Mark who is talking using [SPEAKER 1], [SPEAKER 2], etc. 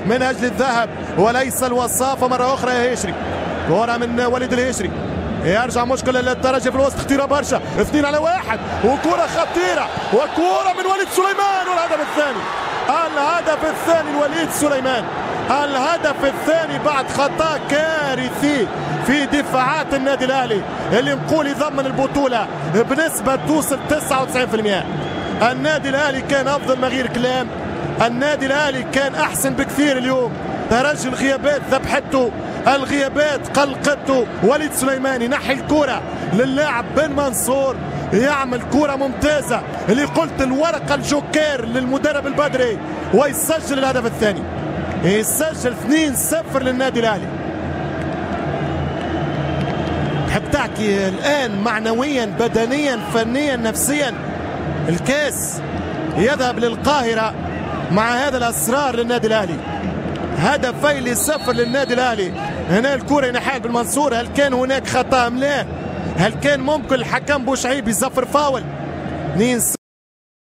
[SPEAKER 1] من أجل الذهب وليس الوصافة مرة أخرى يا هشري. كرة من وليد الهشري، يرجع مشكلة للترجي في الوسط، خطيرة برشا، 2 على 1 وكرة خطيرة وكرة من وليد سليمان والهدف الثاني. الهدف الثاني لوليد سليمان، الهدف الثاني بعد خطأ كارثي في دفاعات النادي الأهلي اللي نقول يضمن البطولة بنسبة توصل 99%. النادي الأهلي كان أفضل ما غير كلام، النادي الأهلي كان أحسن بكثير اليوم. ترجي الغيابات ذبحته، الغيابات قلقته. وليد سليمان ينحي الكرة للاعب بن منصور، يعمل كرة ممتازة اللي قلت الورقة الجوكير للمدرب البدري، ويسجل الهدف الثاني، يسجل 2-0 للنادي الأهلي. تحب تحكي الآن معنويا بدنيا فنيا نفسيا؟ الكاس يذهب للقاهرة مع هذا الأسرار للنادي الأهلي. هدفين ل0 للنادي الأهلي. هنا الكرة ينحال بالمنصور، هل كان هناك خطأ أم لا؟ هل كان ممكن الحكم بوشعيب يزفر فاول؟ 2